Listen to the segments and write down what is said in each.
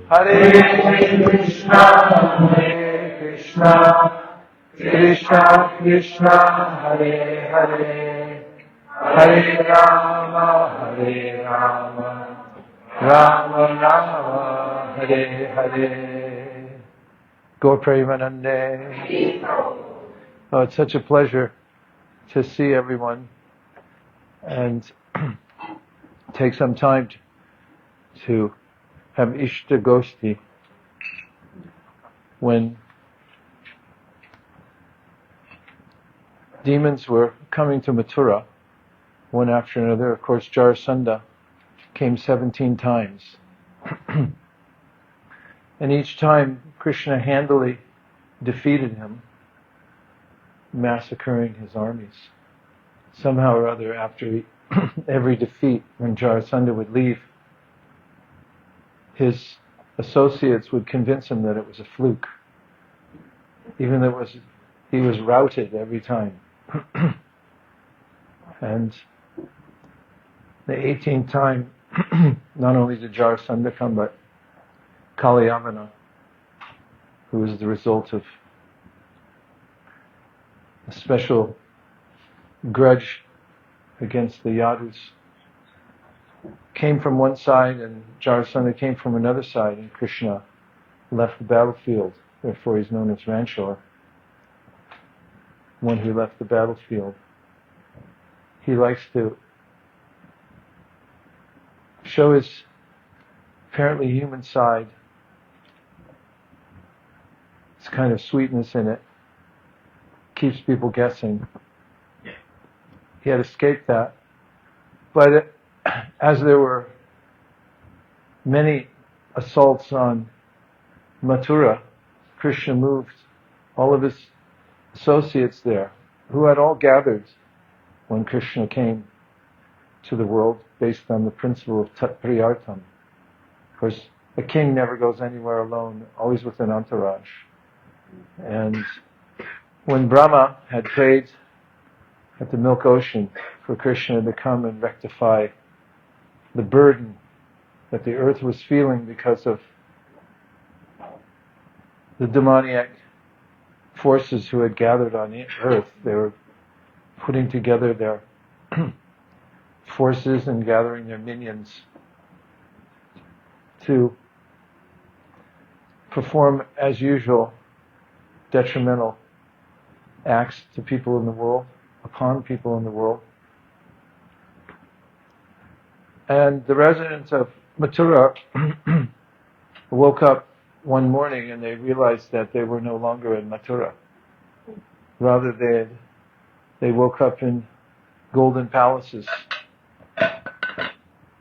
Hare Krishna, Hare Krishna, Krishna Krishna, Hare Hare, Hare Rama, Hare Rama, Rama Rama, Hare Hare. Gaur Premanande. Oh, it's such a pleasure to see everyone and take some time to have Ishta Goshti. When demons were coming to Mathura, one after another, of course Jarasandha came 17 times. And each time Krishna handily defeated him, massacring his armies. Somehow or other, after every defeat, when Jarasandha would leave, his associates would convince him that it was a fluke, even though he was routed every time. And the 18th time, not only did Jarasandha come, but Kalyavana, who was the result of a special grudge against the Yadus, came from one side and Jarasandha came from another side, and Krishna left the battlefield. Therefore he's known as Ranchor, one who left the battlefield. He likes to show his apparently human side. It's kind of sweetness in it. Keeps people guessing. He had escaped that. But as there were many assaults on Mathura, Krishna moved all of his associates there, who had all gathered when Krishna came to the world based on the principle of tat priyartam. Of course, a king never goes anywhere alone, always with an entourage. And when Brahma had prayed at the milk ocean for Krishna to come and rectify the burden that the earth was feeling because of the demoniac forces who had gathered on the earth, they were putting together their forces and gathering their minions to perform, as usual, detrimental acts to people in the world, upon people in the world. And the residents of Mathura woke up one morning and they realized that they were no longer in Mathura. Rather, they woke up in golden palaces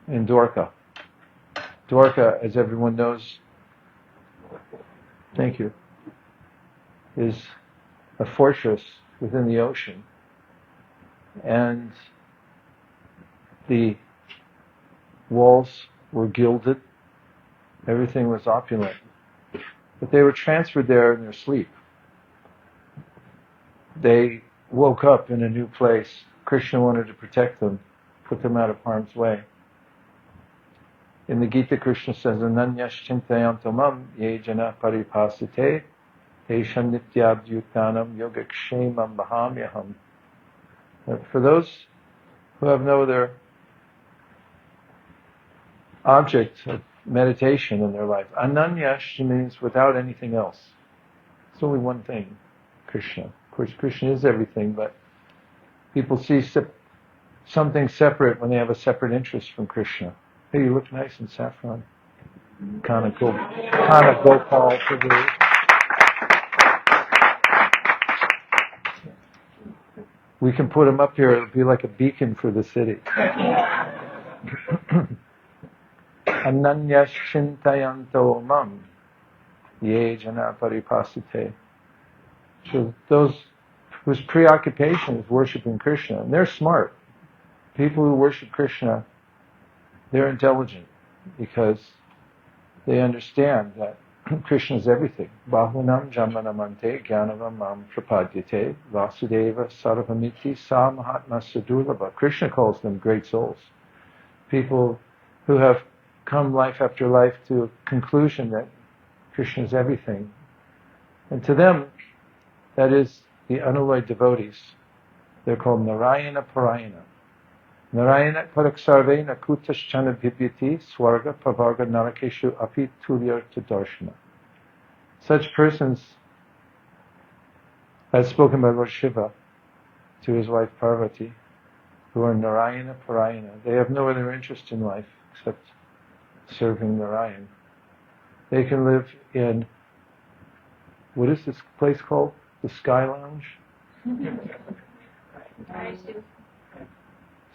in Dwarka. Dwarka, as everyone knows, thank you, is a fortress within the ocean. And the walls were gilded. Everything was opulent. But they were transferred there in their sleep. They woke up in a new place. Krishna wanted to protect them, put them out of harm's way. In the Gita, Krishna says, Ananyash chintayanto mam ye jana paripasite esha nityabhyutanam yogakshemam bahamyaham. For those who have no other object of meditation in their life, Ananyash means without anything else. It's only one thing, Krishna. Of course, Krishna is everything, but people see something separate when they have a separate interest from Krishna. Hey, you look nice in saffron. Kana Gopal Prabhu. We can put him up here, it'll be like a beacon for the city. Ananyash chintayanto mam ye jana paripasite. So those whose preoccupation is worshiping Krishna, and they're smart. People who worship Krishna, they're intelligent because they understand that Krishna is everything. Bahunam jamanamante gyanavam mam prapadyate vasudeva sarvamiti sa mahatma sadurlabha. Krishna calls them great souls. People who have come life after life to a conclusion that Krishna is everything. And to them, that is the unalloyed devotees. They're called Narayana Parayana. Narayana Paraksarvena Kutaschana Bhibyati Swarga Pavarga Narakeshu Api Tulyarta Darshana. Such persons, as spoken by Lord Shiva to his wife Parvati, who are Narayana Parayana, they have no other interest in life except serving Narayan. They can live in, what is this place called? The Sky Lounge?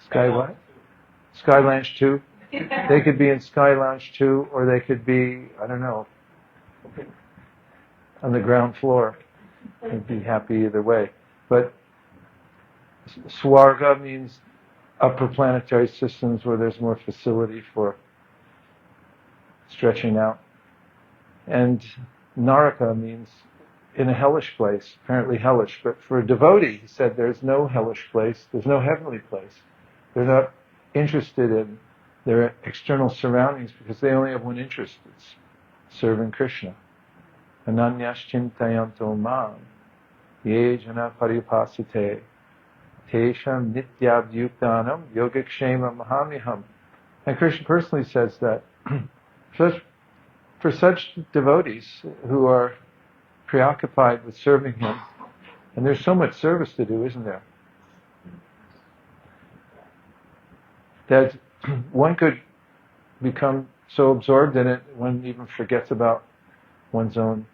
Sky what? Sky Lounge 2? They could be in Sky Lounge 2, or they could be, I don't know, on the ground floor. They'd be happy either way. But Swarga means upper planetary systems where there's more facility for stretching out. And Naraka means in a hellish place, apparently hellish. But for a devotee, he said, there's no hellish place, there's no heavenly place. They're not interested in their external surroundings because they only have one interest, it's serving Krishna. Ananyaschintayanto mam, ye jana paripasite, tesham nityabhyuktanam yogakshema mahamiham. And Krishna personally says that for such devotees who are preoccupied with serving Him, and there's so much service to do, isn't there? That one could become so absorbed in it, one even forgets about one's own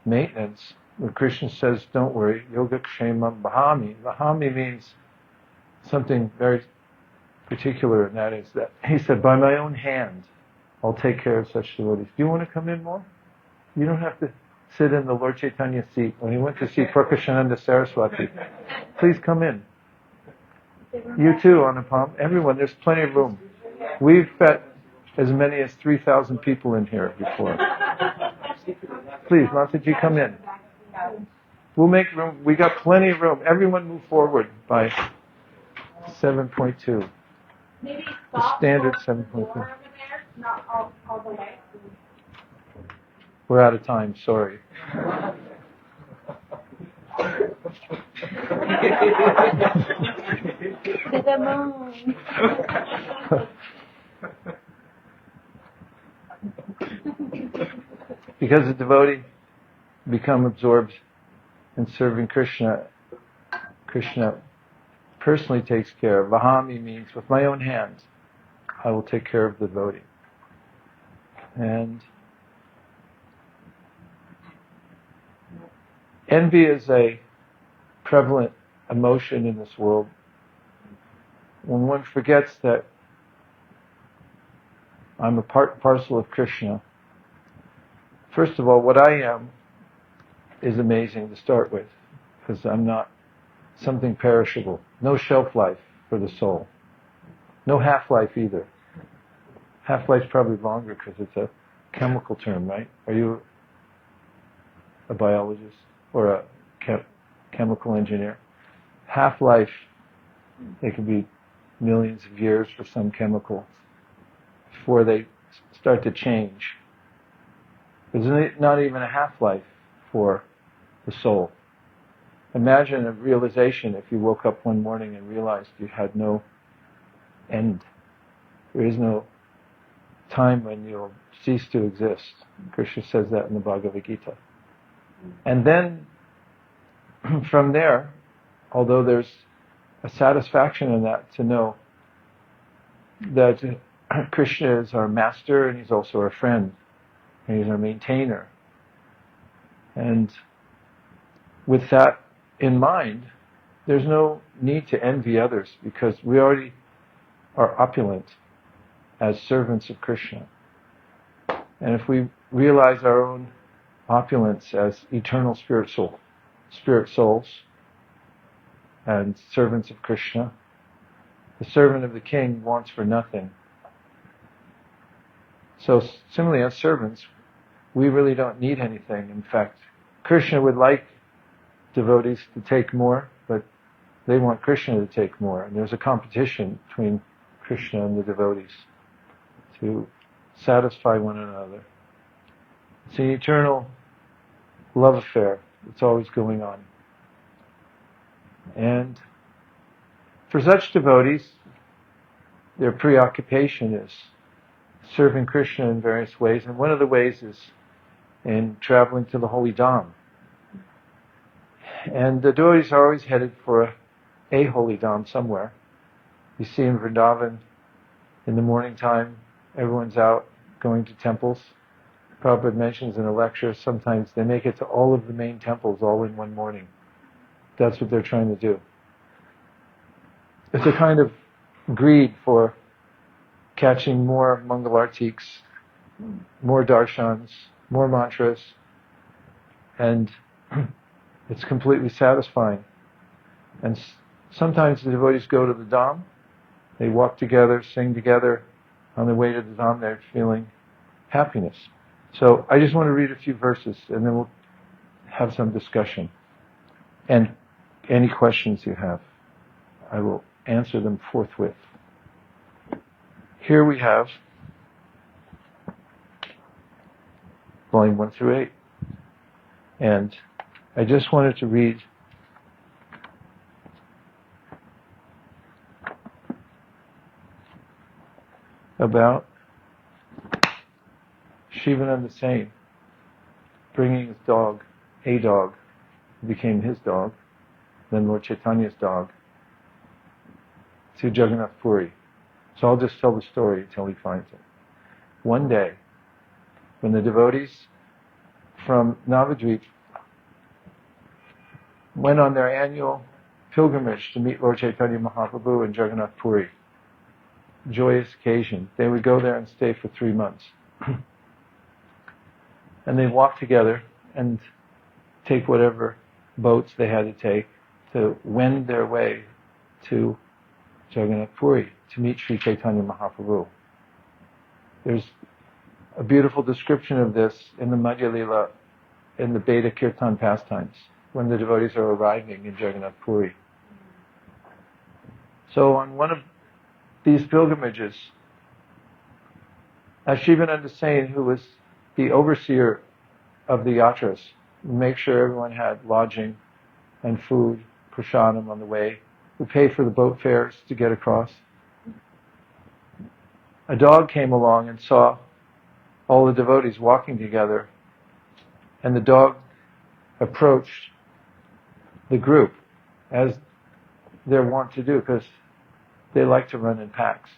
maintenance. When Krishna says, don't worry, yogakshema bahami. Bahami means something very particular, and that is that he said, by my own hand, I'll take care of such devotees. Do you want to come in more? You don't have to sit in the Lord Chaitanya seat. When he went to see Śivānanda Saraswati, please come in. You too, Anupam. Everyone, there's plenty of room. We've fed as many as 3,000 people in here before. Please, Mataji, come in. We'll make room. We got plenty of room. Everyone move forward by 7.2. The standard 7.2. Not all the way. We're out of time, sorry. To the moon. Because the devotee become absorbed in serving Krishna, Krishna personally takes care of. Vahami means with my own hands, I will take care of the devotee. And envy is a prevalent emotion in this world. When one forgets that I'm a part and parcel of Krishna, first of all, what I am is amazing to start with, because I'm not something perishable. No shelf life for the soul. No half-life either. Half-life's probably longer because it's a chemical term, right? Are you a biologist or a chemical engineer? Half-life, it could be millions of years for some chemical before they start to change. There's not even a half-life for the soul. Imagine a realization if you woke up one morning and realized you had no end. There is no time when you'll cease to exist. Krishna says that in the Bhagavad Gita. And then, from there, although there's a satisfaction in that to know that Krishna is our master and He's also our friend, and He's our maintainer. And with that in mind, there's no need to envy others because we already are opulent as servants of Krishna. And if we realize our own opulence as eternal spirit souls and servants of Krishna, the servant of the king wants for nothing. So similarly, as servants, we really don't need anything. In fact, Krishna would like devotees to take more, but they want Krishna to take more. And there's a competition between Krishna and the devotees to satisfy one another. It's an eternal love affair that's always going on. And for such devotees, their preoccupation is serving Krishna in various ways, and one of the ways is in traveling to the holy Dham. And the devotees are always headed for a holy Dham somewhere. You see in Vrindavan, in the morning time, everyone's out going to temples. Prabhupada mentions in a lecture, sometimes they make it to all of the main temples all in one morning. That's what they're trying to do. It's a kind of greed for catching more Mangalartiks, more darshans, more mantras, and it's completely satisfying. And sometimes the devotees go to the Dham, they walk together, sing together. On their way to the Dham, they're feeling happiness. So I just want to read a few verses, and then we'll have some discussion. And any questions you have, I will answer them forthwith. Here we have volume 1 through 8. And I just wanted to read about Śivānanda Sena bringing his dog, a dog, who became his dog, then Lord Chaitanya's dog, to Jagannath Puri. So I'll just tell the story until he finds it. One day, when the devotees from Navadvip went on their annual pilgrimage to meet Lord Chaitanya Mahaprabhu in Jagannath Puri, joyous occasion, they would go there and stay for 3 months. And they'd walk together and take whatever boats they had to take to wend their way to Jagannath Puri to meet Sri Chaitanya Mahaprabhu. There's a beautiful description of this in the Madhya Lila, in the Beda Kirtan pastimes, when the devotees are arriving in Jagannath Puri. So on one of these pilgrimages, Śivānanda Sena, who was the overseer of the yatras, would make sure everyone had lodging and food, prasadam on the way, would pay for the boat fares to get across. A dog came along and saw all the devotees walking together, and the dog approached the group, as they're wont to do, because they like to run in packs.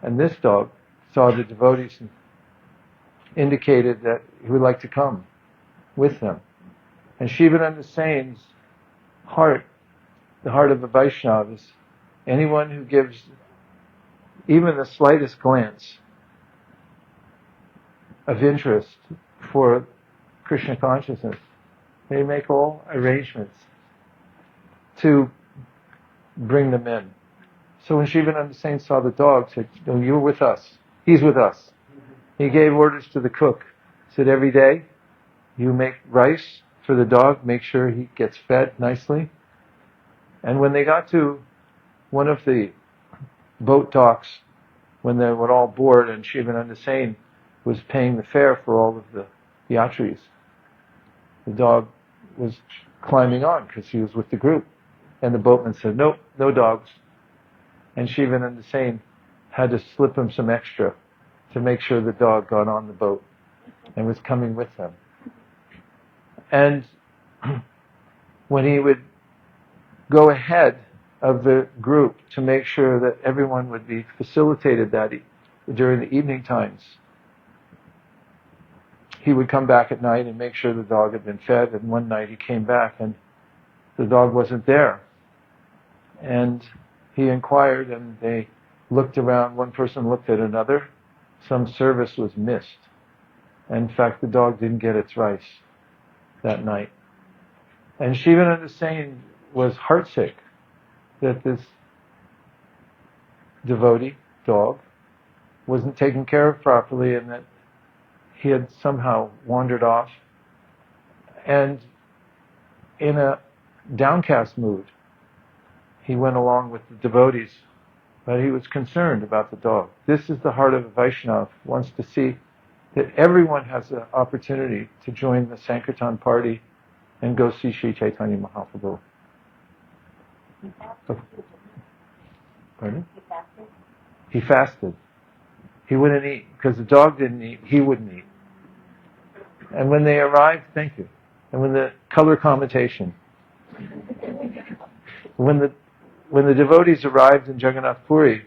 And this dog saw the devotees and indicated that he would like to come with them. And Śivānanda Sena's heart, the heart of a Vaiṣṇava, is anyone who gives even the slightest glance of interest for Krishna consciousness. They make all arrangements to bring them in. So when Śivānanda Sena saw the dog, said, "No, you're with us. He's with us." He gave orders to the cook. Said, "Every day you make rice for the dog, make sure he gets fed nicely." And when they got to one of the boat docks, when they were all bored and Śivānanda Sena was paying the fare for all of the yatris, the dog was climbing on because he was with the group. And the boatman said, "Nope, no dogs." And Śivānanda Sena had to slip him some extra to make sure the dog got on the boat and was coming with them. And when he would go ahead of the group to make sure that everyone would be facilitated that during the evening times, he would come back at night and make sure the dog had been fed. And one night he came back and the dog wasn't there. And he inquired, and they looked around. One person looked at another. Some service was missed. In fact, the dog didn't get its rice that night. And Śivānanda Sena was heartsick that this devotee dog wasn't taken care of properly and that he had somehow wandered off. And in a downcast mood, he went along with the devotees but he was concerned about the dog. This is the heart of a Vaishnava, wants to see that everyone has an opportunity to join the Sankirtan party and go see Sri Chaitanya Mahaprabhu. Pardon? He fasted. He wouldn't eat, because the dog didn't eat, he wouldn't eat. And when they arrived, thank you, and when the color commentation, when the devotees arrived in Jagannath Puri,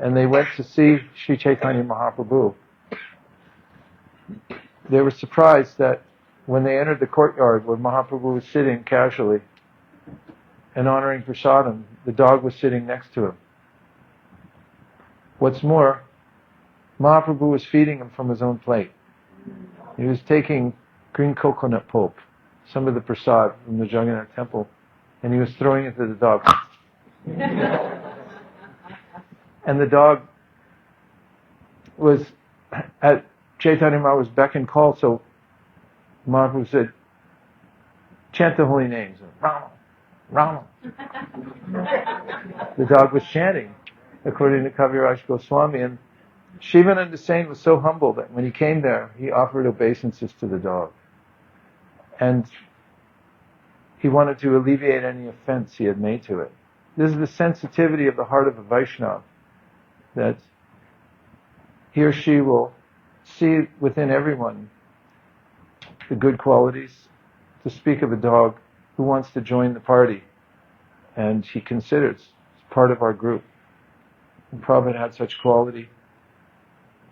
and they went to see Sri Chaitanya Mahaprabhu, they were surprised that when they entered the courtyard where Mahaprabhu was sitting casually and honoring prasadam, the dog was sitting next to him. What's more, Mahaprabhu was feeding him from his own plate. He was taking green coconut pulp, some of the prasad from the Jagannath temple, and he was throwing it to the dog. And the dog was at Chaitanya Mahaprabhu's beck and call, so Mahaprabhu said, chant the holy names. Rama, Rama. The dog was chanting, according to Kaviraj Goswami, and Śivānanda Sena was so humble that when he came there, he offered obeisances to the dog. And he wanted to alleviate any offense he had made to it. This is the sensitivity of the heart of a Vaishnava, that he or she will see within everyone the good qualities. To speak of a dog who wants to join the party, and he considers it's part of our group. And Prabhupada had such quality.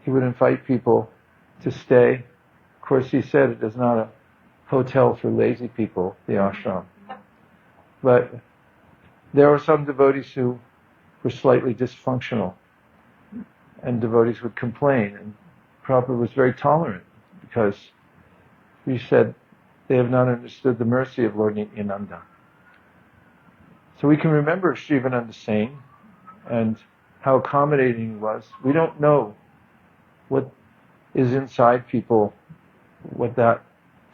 He would invite people to stay. Of course, he said it is not a hotel for lazy people, the āśram. But there were some devotees who were slightly dysfunctional, and devotees would complain, and Prabhupada was very tolerant, because he said they have not understood the mercy of Lord Nityānanda. So we can remember Śivānanda Sena and how accommodating he was. We don't know what is inside people, what that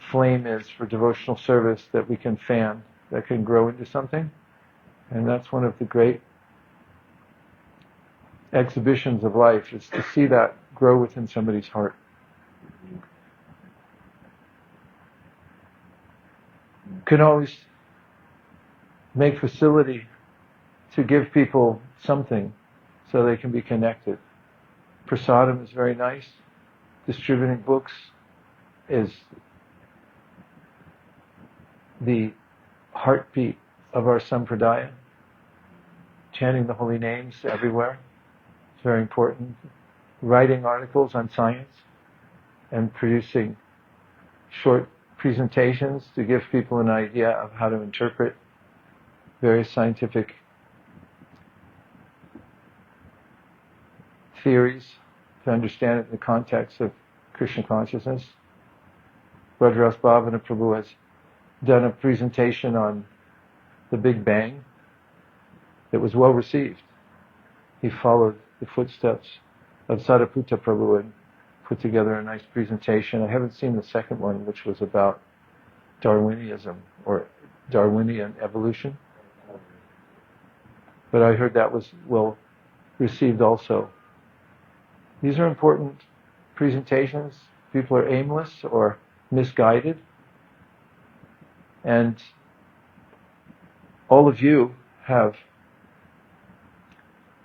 flame is for devotional service that we can fan, that can grow into something. And that's one of the great exhibitions of life, is to see that grow within somebody's heart. Can always make facility to give people something so they can be connected. Prasadam is very nice. Distributing books is the heartbeat of our sampradaya. Chanting the holy names everywhere is very important. Writing articles on science and producing short presentations to give people an idea of how to interpret various scientific theories, to understand it in the context of Krishna consciousness. Radharas Bhavana Prabhu has done a presentation on the Big Bang that was well received. He followed the footsteps of Sariputta Prabhu and put together a nice presentation. I haven't seen the second one, which was about Darwinism or Darwinian evolution, but I heard that was well received also. These are important presentations. People are aimless or misguided, and all of you have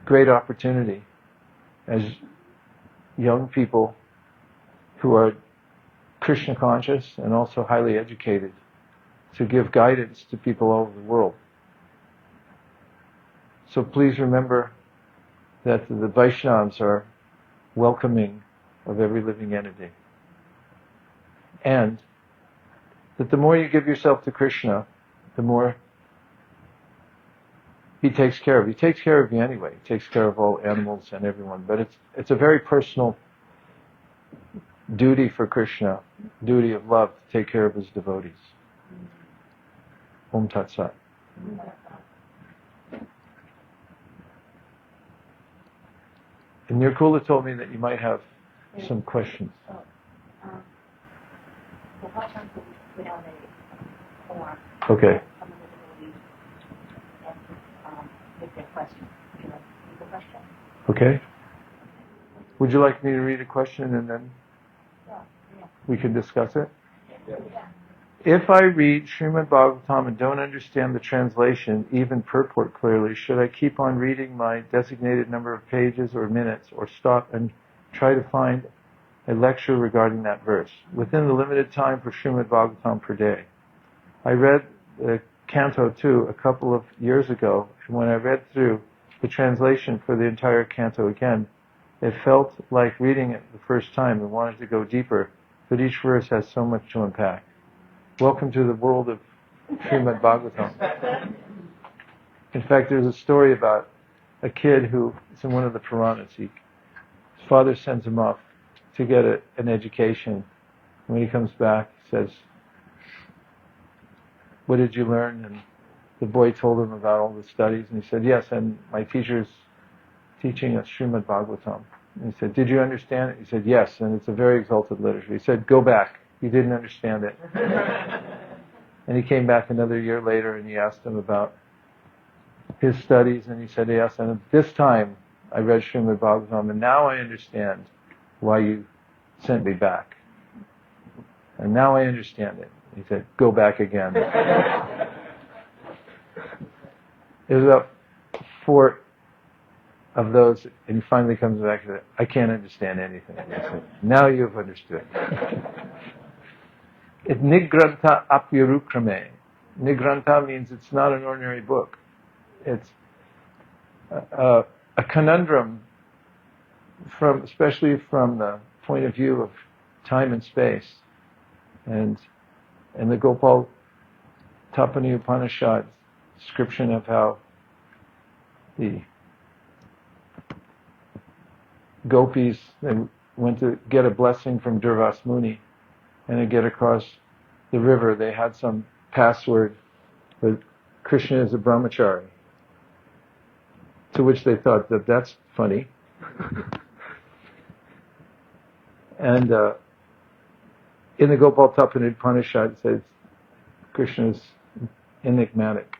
great opportunity as young people who are Krishna conscious and also highly educated to give guidance to people all over the world. So please remember that the Vaishnavas are welcoming of every living entity. And that the more you give yourself to Krishna, the more He takes care of you. He takes care of you anyway. He takes care of all animals and everyone. But it's a very personal duty for Krishna, duty of love, to take care of His devotees. Om Tat Sat. And Nirakula told me that you might have some questions. Okay. With their question. question. Okay. Would you like me to read a question and then we can discuss it? If I read Srimad Bhagwatam and don't understand the translation, even purport clearly, should I keep on reading my designated number of pages or minutes, or stop and try to find a lecture regarding that verse within the limited time for Srimad Bhagwatam per day? I read Canto 2 a couple of years ago, and when I read through the translation for the entire canto again, it felt like reading it the first time and wanted to go deeper, but each verse has so much to unpack. Welcome to the world of Srimad Bhagwatam. In fact, there's a story about a kid who is in one of the Puranas. His father sends him off to get an education. When he comes back, he says, "What did you learn?" And the boy told him about all the studies, and he said, "Yes, and my teacher's teaching us Srimad Bhagwatam." And he said, "Did you understand it?" He said, "Yes, and it's a very exalted literature." He said, "Go back. You didn't understand it." And he came back another year later and he asked him about his studies, and he said, "Yes, and this time I read Srimad Bhagwatam and now I understand why you sent me back. And now I understand it." He said, "Go back again." It was about 4 of those, and he finally comes back and says, "I can't understand anything." He said, "Now you've understood." It nigranta apyarukrame. Nigranta means it's not an ordinary book. It's a conundrum, especially from the point of view of time and space. And the Gopal Tapani Upanishad description of how the gopis, they went to get a blessing from Durvas Muni, and to get across the river, they had some password with "Krishna is a brahmachari," to which they thought that that's funny. And in the Gopal Tapani Upanishad, it says Krishna is enigmatic.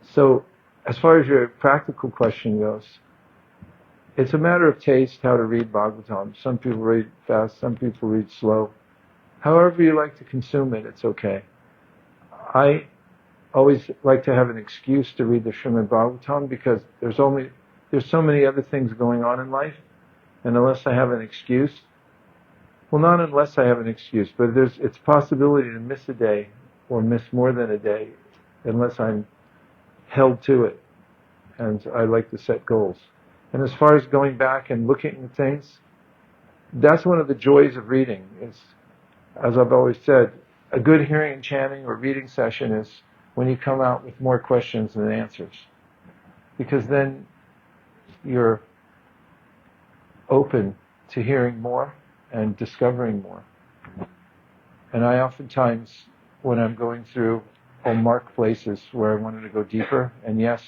So, as far as your practical question goes, it's a matter of taste how to read Bhagavatam. Some people read fast, some people read slow. However you like to consume it, it's okay. I always like to have an excuse to read the Srimad Bhagavatam because there's so many other things going on in life, and unless I have an excuse, well, not unless I have an excuse, but it's a possibility to miss a day or miss more than a day unless I'm held to it, and I like to set goals. And as far as going back and looking at things, that's one of the joys of reading. Is, as I've always said, a good hearing and chanting or reading session is when you come out with more questions than answers. Because then you're open to hearing more and discovering more. And I oftentimes, when I'm going through, I'll mark places where I wanted to go deeper, and yes,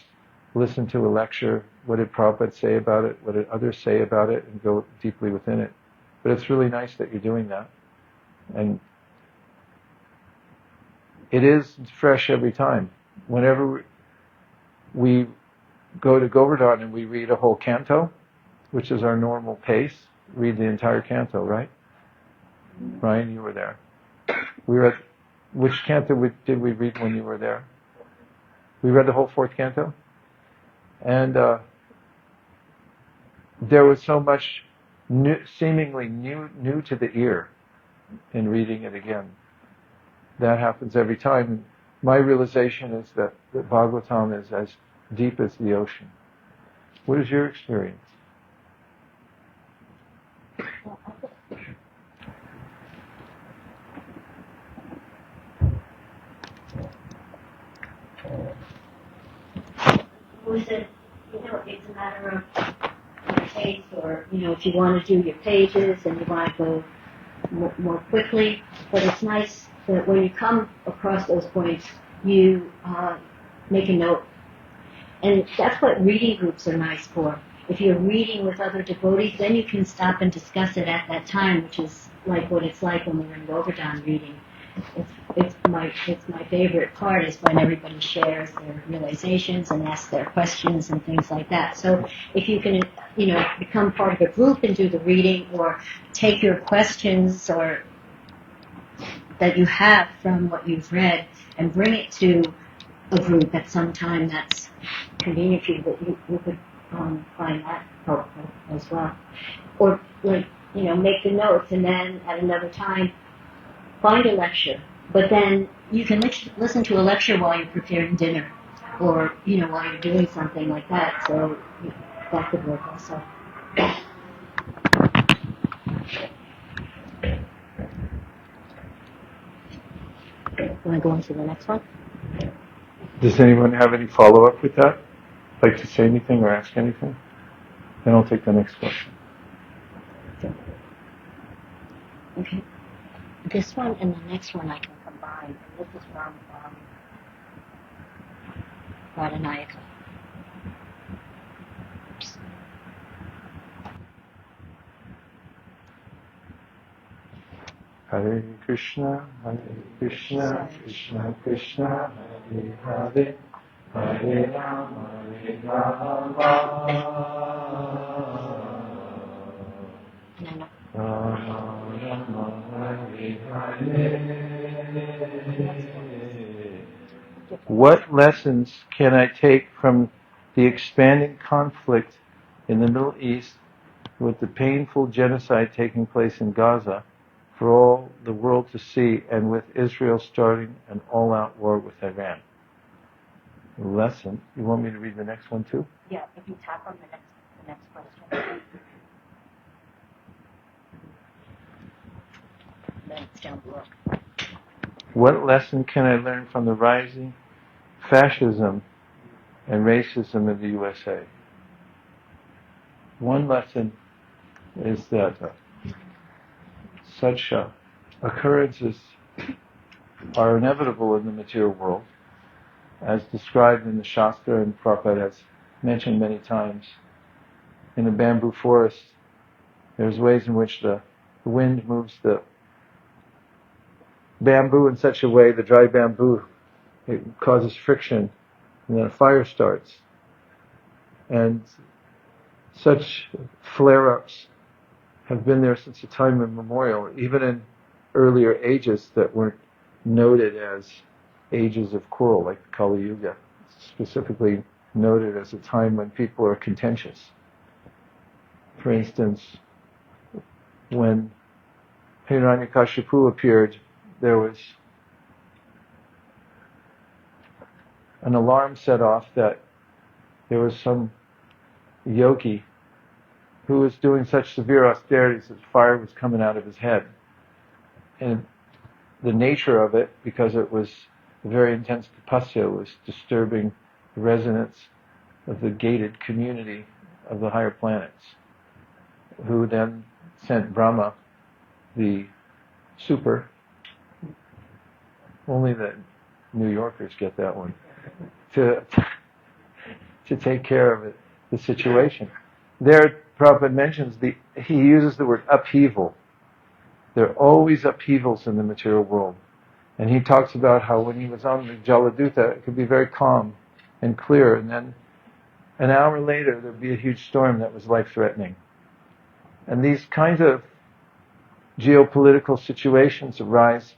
listen to a lecture, what did Prabhupada say about it, what did others say about it, and go deeply within it. But it's really nice that you're doing that. And it is fresh every time. Whenever we go to Govardhan and we read a whole canto, which is our normal pace, read the entire canto, right? Ryan, you were there. We were at, which canto did we read when you were there? We read the whole 4th canto? And there was so much seemingly new to the ear in reading it again. That happens every time. And my realization is that the Bhagavatam is as deep as the ocean. What is your experience? Was it, it's a matter of taste, or, if you want to do your pages and you want to go more quickly, but it's nice that when you come across those points, you make a note. And that's what reading groups are nice for. If you're reading with other devotees, then you can stop and discuss it at that time, which is like what it's like when we're in Govardhan reading. it's my favorite part is when everybody shares their realizations and asks their questions and things like that. So if you can, become part of a group and do the reading, or take your questions or that you have from what you've read and bring it to a group at some time that's convenient for you, that you could find that helpful as well. Or make the notes and then at another time find a lecture. But then you can listen to a lecture while you're preparing dinner, or while you're doing something like that. So that could work also. Want to go on to the next one? Does anyone have any follow-up with that? Like to say anything or ask anything? Then I'll take the next question. Okay. This one and the next one I can combine. This is from Radhanayaka. Hare Krishna, Krishna Krishna, Hare Hare, Hare Rama, What lessons can I take from the expanding conflict in the Middle East with the painful genocide taking place in Gaza for all the world to see, and with Israel starting an all-out war with Iran? Lesson. You want me to read the next one too? Yeah, if you tap on the next question. Then it's down below. What lesson can I learn from the rising fascism and racism in the USA? One lesson is that such occurrences are inevitable in the material world, as described in the Shastra, and Prabhupada has mentioned many times. In a bamboo forest, there's ways in which the wind moves the bamboo in such a way, the dry bamboo, it causes friction, and then a fire starts. And such flare-ups have been there since the time immemorial, even in earlier ages that weren't noted as ages of quarrel, like the Kali Yuga, specifically noted as a time when people are contentious. For instance, when Hiranyakashipu appeared, there was an alarm set off that there was some yogi who was doing such severe austerities that fire was coming out of his head. And the nature of it, because it was a very intense tapasya, was disturbing the resonance of the gated community of the higher planets, who then sent Brahma, the super, only the New Yorkers get that one, to take care of the situation. There, Prabhupada mentions, he uses the word upheaval. There are always upheavals in the material world. And he talks about how when he was on the Jaladuta, it could be very calm and clear, and then an hour later there'd be a huge storm that was life-threatening. And these kinds of geopolitical situations arise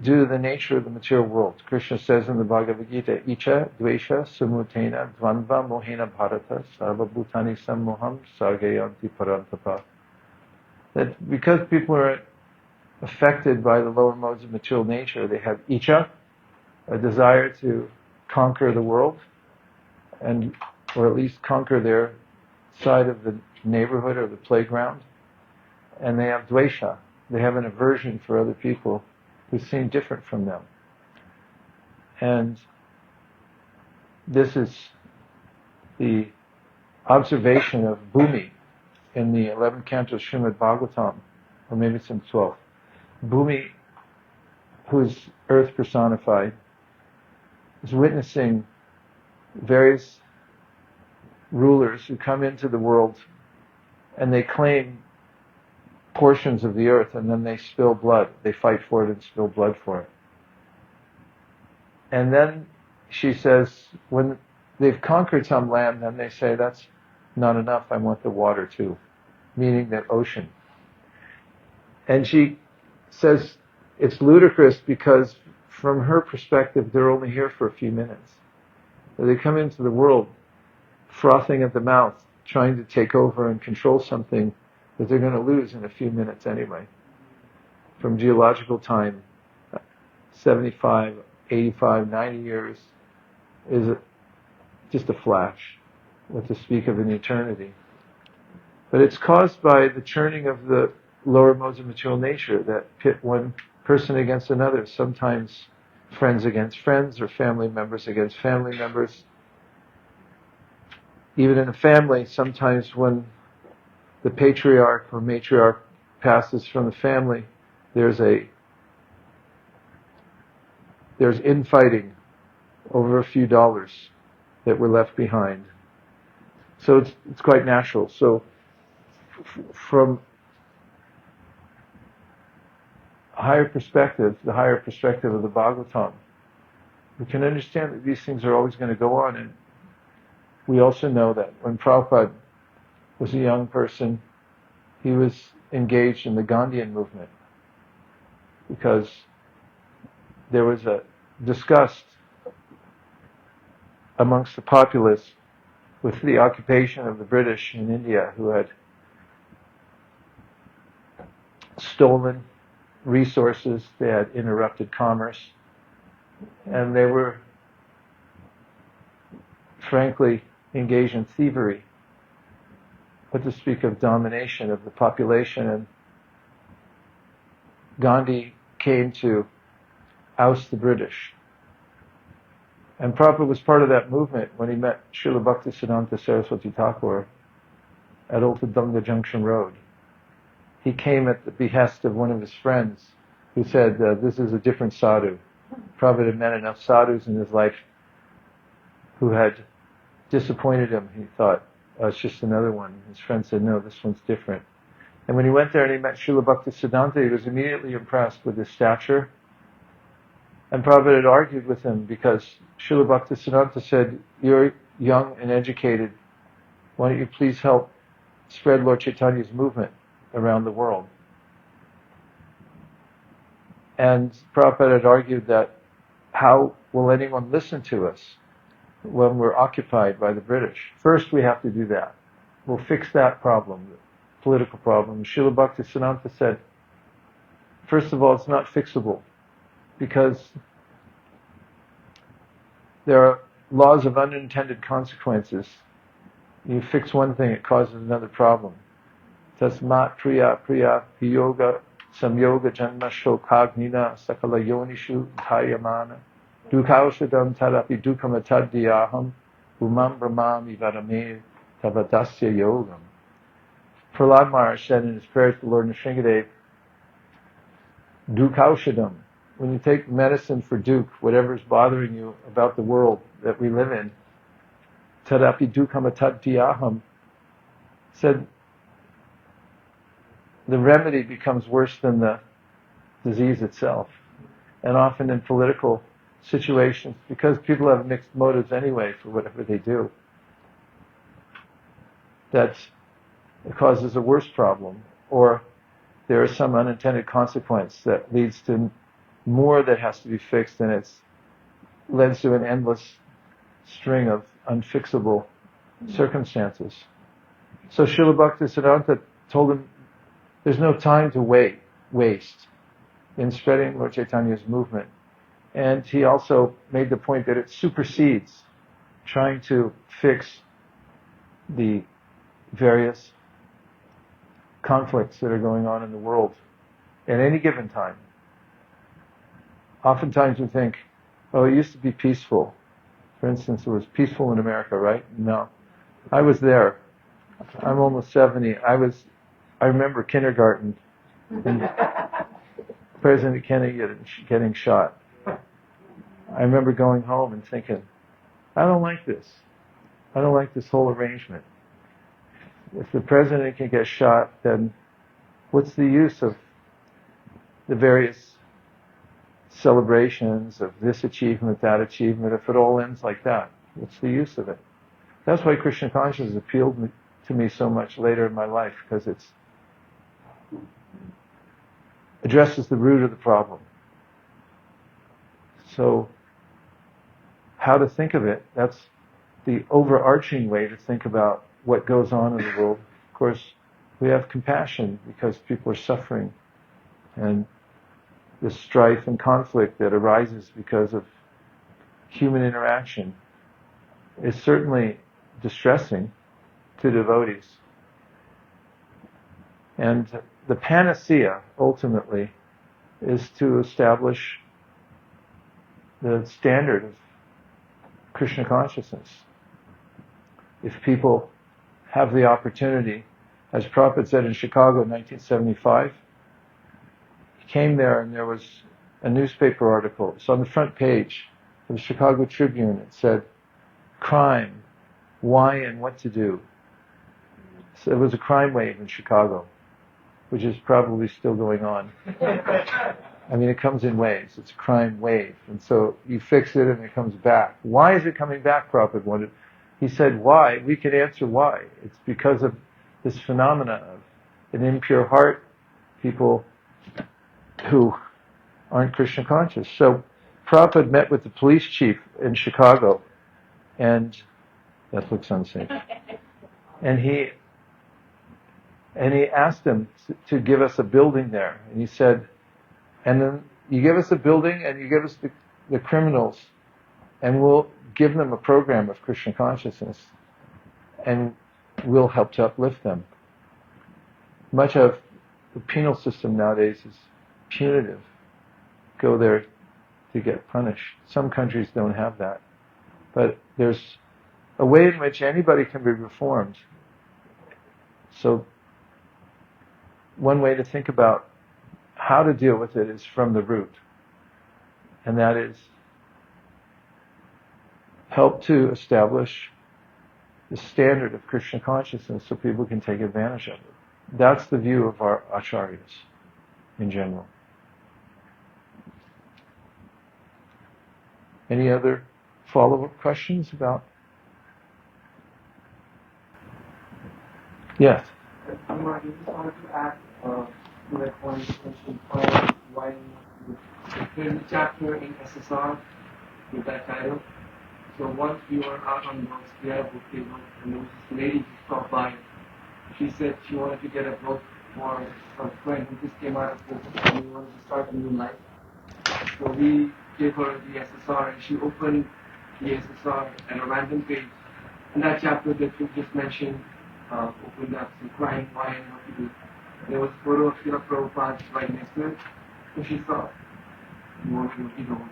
due to the nature of the material world. Krishna says in the Bhagavad Gita, Icha dvesha sumutena dvandva mohena bharata sarva bhutani sammoham sargayanti parantapa. That because people are affected by the lower modes of material nature, they have icha, a desire to conquer the world, or at least conquer their side of the neighborhood or the playground. And they have dvesha, they have an aversion for other people who seem different from them. And this is the observation of Bhumi in the 11th canto of Srimad Bhagwatam, or maybe it's in 12th. Bhumi, who's earth personified, is witnessing various rulers who come into the world and they claim portions of the earth, and then they spill blood. They fight for it and spill blood for it. And then she says, when they've conquered some land, then they say, that's not enough, I want the water too, meaning the ocean. And she says it's ludicrous because from her perspective, they're only here for a few minutes. They come into the world frothing at the mouth, trying to take over and control something that they're going to lose in a few minutes anyway. From geological time, 75, 85, 90 years is just a flash, what to speak of an eternity. But it's caused by the churning of the lower modes of material nature that pit one person against another, sometimes friends against friends or family members against family members. Even in a family, sometimes when the patriarch or matriarch passes from the family, there's infighting over a few dollars that were left behind. So it's quite natural. So from a higher perspective, the higher perspective of the Bhagwatam, we can understand that these things are always going to go on. And we also know that when Prabhupada was a young person, he was engaged in the Gandhian movement because there was a disgust amongst the populace with the occupation of the British in India, who had stolen resources, they had interrupted commerce, and they were frankly engaged in thievery, but to speak of domination of the population. And Gandhi came to oust the British. And Prabhupada was part of that movement when he met Srila Bhaktisiddhanta Saraswati Thakur at Old Dunga Junction Road. He came at the behest of one of his friends who said, this is a different sadhu. Prabhupada had met enough sadhus in his life who had disappointed him. He thought, oh, it's just another one. His friend said, no, this one's different. And when he went there and he met Srila Bhaktisiddhanta, he was immediately impressed with his stature. And Prabhupada had argued with him because Srila Bhaktisiddhanta said, you're young and educated. Why don't you please help spread Lord Chaitanya's movement around the world? And Prabhupada had argued that how will anyone listen to us when we're occupied by the British? First we have to do that. We'll fix that problem, the political problem. Srila Bhaktisiddhanta said, first of all, it's not fixable, because there are laws of unintended consequences. You fix one thing, it causes another problem. Tasmat priya priya piyoga samyoga janma shokagnina sakala yonishu dhayamana dukaushadam tadapi dukamatadhyaham umam brahmami vadame tavadasya yogam. Prahlad Maharaj said in his prayers to Lord Nrsingadev, dukaushadam, when you take medicine for dukkha, whatever is bothering you about the world that we live in, tadapi dukamatadhyaham, said the remedy becomes worse than the disease itself. And often in political situations, because people have mixed motives anyway for whatever they do, that it causes a worse problem, or there is some unintended consequence that leads to more that has to be fixed, and it leads to an endless string of unfixable circumstances. So Srila Bhaktisiddhanta told him, there's no time to waste in spreading Lord Chaitanya's movement. And he also made the point that it supersedes trying to fix the various conflicts that are going on in the world at any given time. Oftentimes we think, oh, it used to be peaceful. For instance, it was peaceful in America, right? No. I was there. I'm almost 70. I remember kindergarten and President Kennedy getting shot. I remember going home and thinking, I don't like this. I don't like this whole arrangement. If the president can get shot, then What's the use of the various celebrations of this achievement, that achievement, if it all ends like that? What's the use of it? That's why Krishna consciousness appealed to me so much later in my life, because it addresses the root of the problem. So, how to think of it, that's the overarching way to think about what goes on in the world. Of course, we have compassion because people are suffering, and the strife and conflict that arises because of human interaction is certainly distressing to devotees. And the panacea, ultimately, is to establish the standard of Krishna consciousness. If people have the opportunity, as Prabhupada said in Chicago in 1975, he came there and there was a newspaper article. It's on the front page of the Chicago Tribune. It said, crime, why and what to do. So it was a crime wave in Chicago, which is probably still going on. I mean, it comes in waves. It's a crime wave. And so you fix it and it comes back. Why is it coming back, Prabhupada wondered. He said, why? We could answer why. It's because of this phenomena of an impure heart, people who aren't Krishna conscious. So Prabhupada met with the police chief in Chicago, and that looks unsafe. And he asked him to give us a building there. And he said, and then you give us a building and you give us the criminals, and we'll give them a program of Krishna consciousness, and we'll help to uplift them. Much of the penal system nowadays is punitive. Go there to get punished. Some countries don't have that. But there's a way in which anybody can be reformed. So one way to think about how to deal with it is from the root. And that is help to establish the standard of Krishna consciousness so people can take advantage of it. That's the view of our acharyas in general. Any other follow-up questions about? Yes. I just wanted to add to that one question. Why there's a chapter in SSR with that title. So once we were out on those prayer book table, and there was this lady who stopped by. She said she wanted to get a book for her friend who just came out of prison and we wanted to start a new life. So we gave her the SSR, and she opened the SSR at a random page. And that chapter that you just mentioned opened up, so crying, why and what to do. There was a photo of Srila Prabhupada right next to it. So she saw, you want to you know.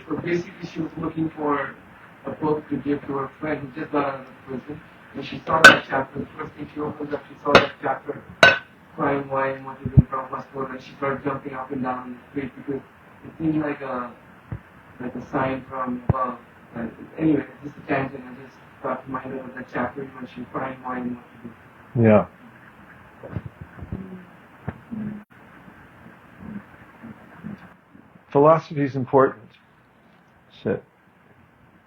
So basically she was looking for a book to give to her friend who just got out of prison. And she saw that chapter. The first thing she opened up, she saw that chapter, crying, why and what to do in Prabhupada's photo, and she started jumping up and down in the street because it seemed like a sign from above. Anyway, just a tangent. I just got reminded of that chapter when she crying, why and what to do. Yeah. Philosophy is important. It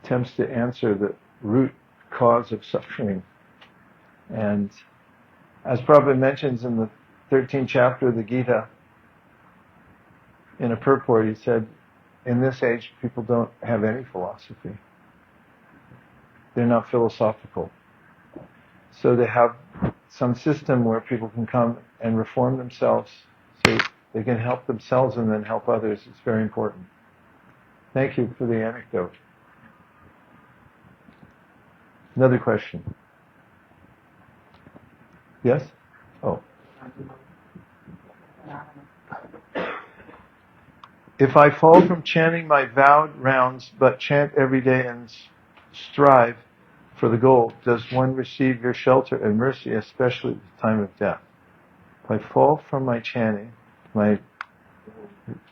attempts to answer the root cause of suffering. And as Prabhupada mentions in the 13th chapter of the Gita, in a purport, he said, in this age, people don't have any philosophy. They're not philosophical. So they have some system where people can come and reform themselves so they can help themselves and then help others. It's very important. Thank you for the anecdote. Another question. Yes? Oh. If I fall from chanting my vowed rounds, but chant every day and strive for the goal, does one receive your shelter and mercy, especially at the time of death? If I fall from my chanting, my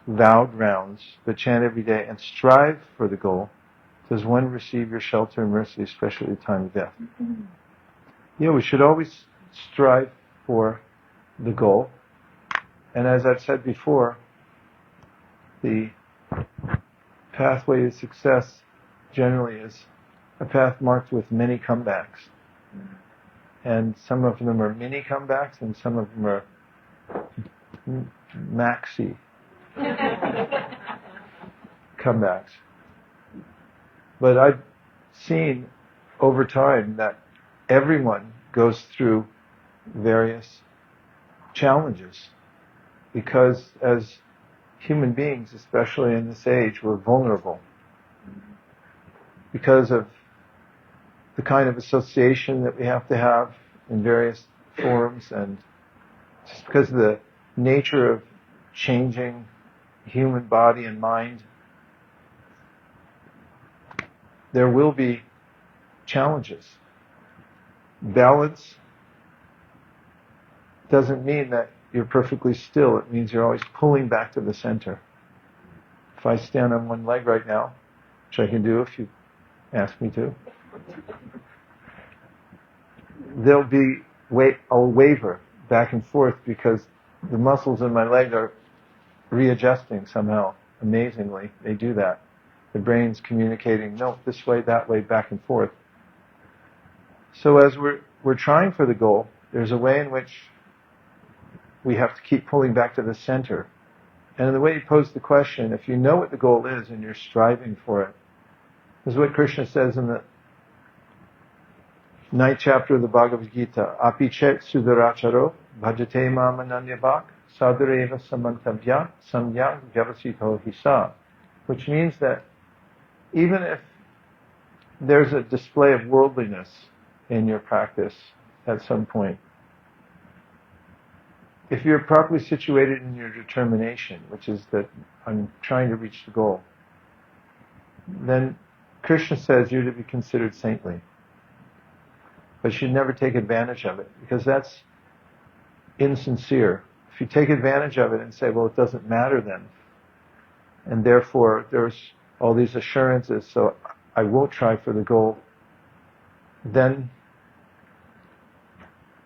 vowed rounds, but chant every day and strive for the goal, does one receive your shelter and mercy, especially at the time of death? Yeah, we should always strive for the goal. And as I've said before, the pathway to success generally is a path marked with many comebacks. And some of them are mini comebacks and some of them are maxi comebacks. But I've seen over time that everyone goes through various challenges because as human beings, especially in this age, we're vulnerable because of the kind of association that we have to have in various forms, and just because of the nature of changing human body and mind, there will be challenges. Balance doesn't mean that you're perfectly still. It means you're always pulling back to the center. If I stand on one leg right now, which I can do if you ask me to, there'll be I'll waver back and forth because the muscles in my leg are readjusting somehow. Amazingly, they do that. The brain's communicating, no, this way, that way, back and forth. So as we're trying for the goal, there's a way in which we have to keep pulling back to the center. And in the way you pose the question, if you know what the goal is and you're striving for it, this is what Krishna says in the 9th chapter of the Bhagavad Gita, Apichet sudaracharo bhajate mam ananyabhak sadareva samantavya samyak vyavasito hisa. Which means that even if there's a display of worldliness in your practice at some point, if you're properly situated in your determination, which is that I'm trying to reach the goal, then Krishna says you're to be considered saintly. But you should never take advantage of it, because that's insincere. If you take advantage of it and say, well, it doesn't matter then, and therefore there's all these assurances, so I won't try for the goal, then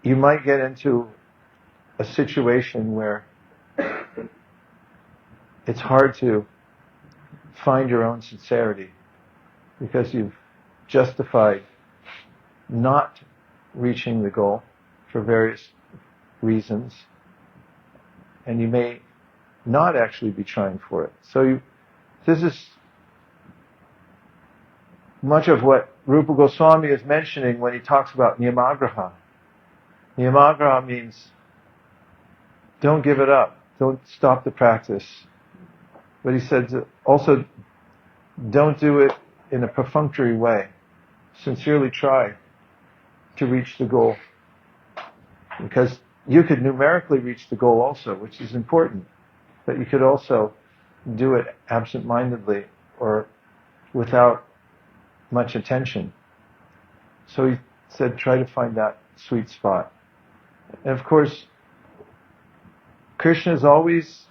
you might get into a situation where it's hard to find your own sincerity because you've justified not reaching the goal for various reasons, and you may not actually be trying for it. So this is much of what Rupa Goswami is mentioning when he talks about niyamagraha. Niyamagraha means don't give it up, don't stop the practice. But he said also don't do it in a perfunctory way. Sincerely try to reach the goal. Because you could numerically reach the goal also, which is important. But you could also do it absent-mindedly or without much attention. So he said try to find that sweet spot. And of course, Krishna is always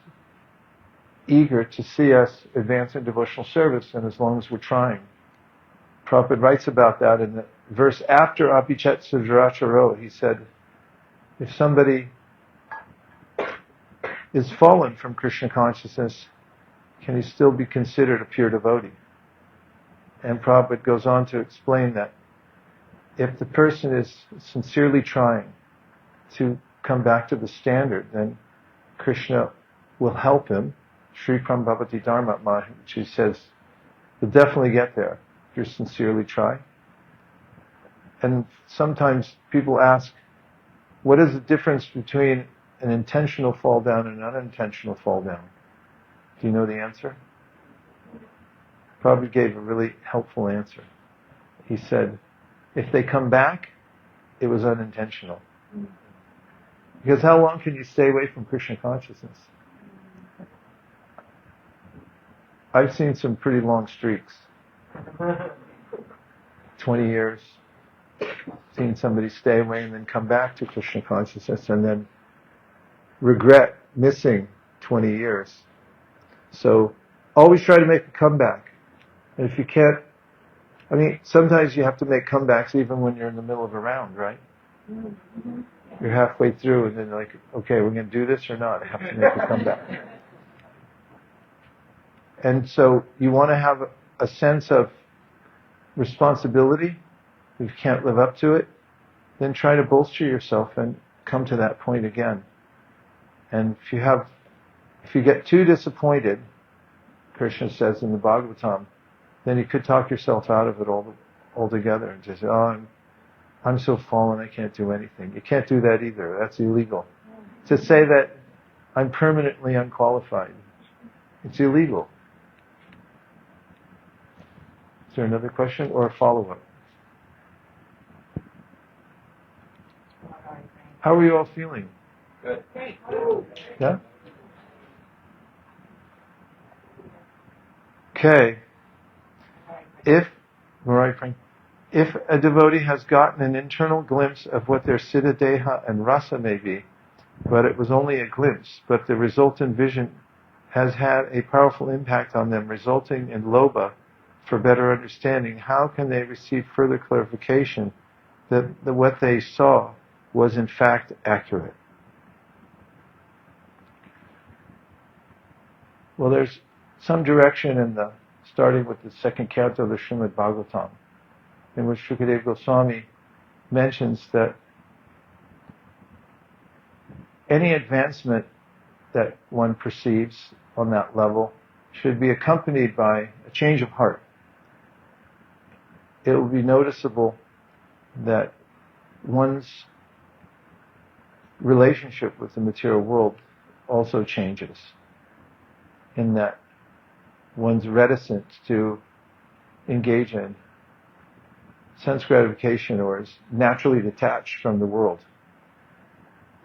eager to see us advance in devotional service, and as long as we're trying. Prabhupada writes about that in the verse after Apichet Sudaracharo. He said, if somebody is fallen from Krishna consciousness, can he still be considered a pure devotee? And Prabhupada goes on to explain that if the person is sincerely trying to come back to the standard, then Krishna will help him. Shri Prambhavati Dharmatma, she says, you'll definitely get there if you sincerely try. And sometimes people ask, what is the difference between an intentional fall down and an unintentional fall down? Do you know the answer? Prabhupada gave a really helpful answer. He said, if they come back, it was unintentional. Because how long can you stay away from Krishna consciousness? I've seen some pretty long streaks. 20 years. Seen somebody stay away and then come back to Krishna consciousness and then regret missing 20 years. So always try to make a comeback. And if you can't, sometimes you have to make comebacks even when you're in the middle of a round, right? You're halfway through and then like, okay, we're going to do this or not? I have to make a comeback. And so you want to have a sense of responsibility. If you can't live up to it, then try to bolster yourself and come to that point again. And if you get too disappointed, Krishna says in the Bhagwatam, then you could talk yourself out of it altogether and just say, oh, I'm so fallen, I can't do anything. You can't do that either. That's illegal. To say that I'm permanently unqualified, it's illegal. Is there another question or a follow-up? How are you all feeling? Good. Yeah? Okay. If a devotee has gotten an internal glimpse of what their siddha deha and rasa may be, but it was only a glimpse, but the resultant vision has had a powerful impact on them, resulting in lobha for better understanding, how can they receive further clarification that what they saw was in fact accurate? Well, there's some direction starting with the second canto of the Srimad Bhagwatam, in which Shukadeva Goswami mentions that any advancement that one perceives on that level should be accompanied by a change of heart. It will be noticeable that one's relationship with the material world also changes, in that one's reticence to engage in sense gratification or is naturally detached from the world.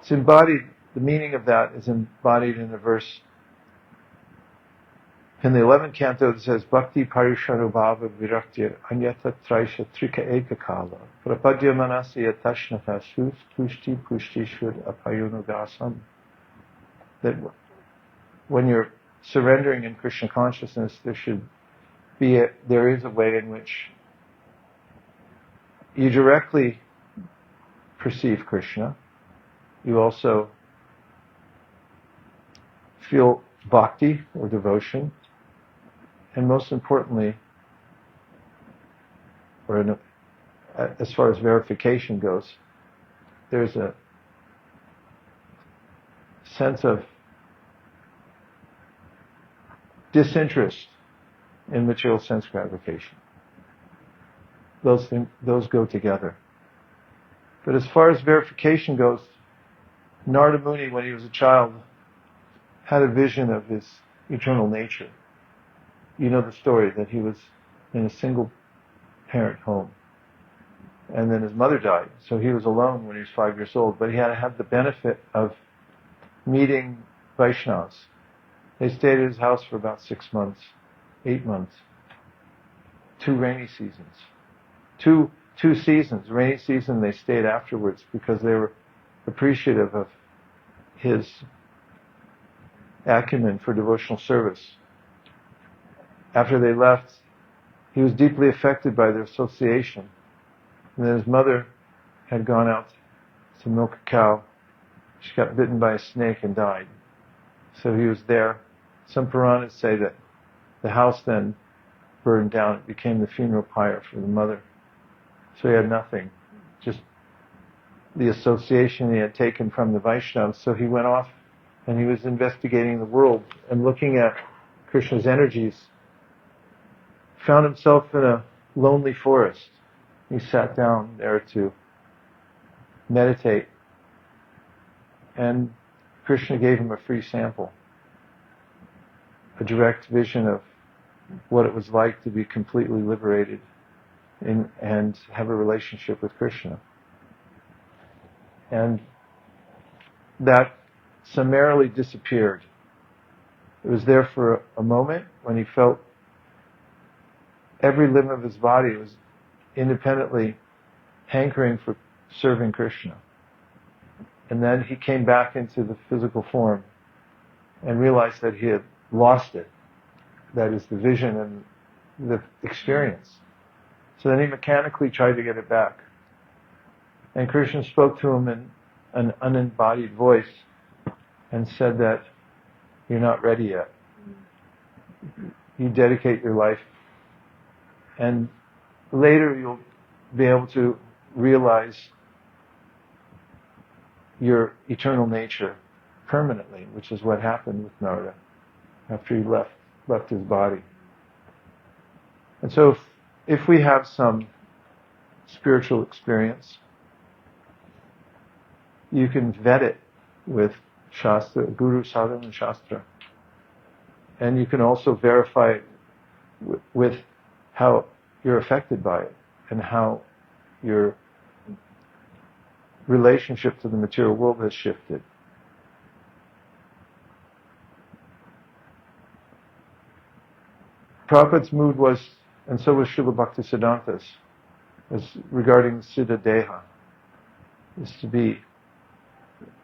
It's embodied, the meaning of that is embodied in the verse in the 11th canto that says, Bhakti parisharubhava viraktya anyata traisha trika ekakala prapadya manasya tashnata sus pushti pushti shud apayunugasam. That when you're surrendering in Krishna consciousness, there is a way in which you directly perceive Krishna. You also feel bhakti or devotion, and most importantly, as far as verification goes, there's a sense of disinterest in material sense gratification. Those go together. But as far as verification goes, Narada Muni, when he was a child, had a vision of his eternal nature. You know the story that he was in a single parent home. And then his mother died, so he was alone when he was 5 years old, but he had the benefit of meeting Vaishnavas. They stayed at his house for about 6 months, 8 months. 2 rainy seasons. Two seasons. Rainy season they stayed afterwards because they were appreciative of his acumen for devotional service. After they left, he was deeply affected by their association. And then his mother had gone out to milk a cow. She got bitten by a snake and died. So he was there. Some Puranas say that the house then burned down. It became the funeral pyre for the mother. So he had nothing, just the association he had taken from the Vaishnavas. So he went off and he was investigating the world and looking at Krishna's energies. Found himself in a lonely forest. He sat down there to meditate, and Krishna gave him a free sample, a direct vision of what it was like to be completely liberated and have a relationship with Krishna. And that summarily disappeared. It was there for a moment when he felt every limb of his body was independently hankering for serving Krishna. And then he came back into the physical form and realized that he had lost it. That is the vision and the experience. So then he mechanically tried to get it back. And Krishna spoke to him and an unembodied voice and said that you're not ready yet. You dedicate your life, and later you'll be able to realize your eternal nature permanently, which is what happened with Narada after he left his body. And so if we have some spiritual experience, you can vet it with Shastra, Guru, Sadhana, and Shastra. And you can also verify it with how you're affected by it and how your relationship to the material world has shifted. Prabhupada's mood was, and so was Srila Bhaktisiddhanta's, as regarding Siddha Deha, is to be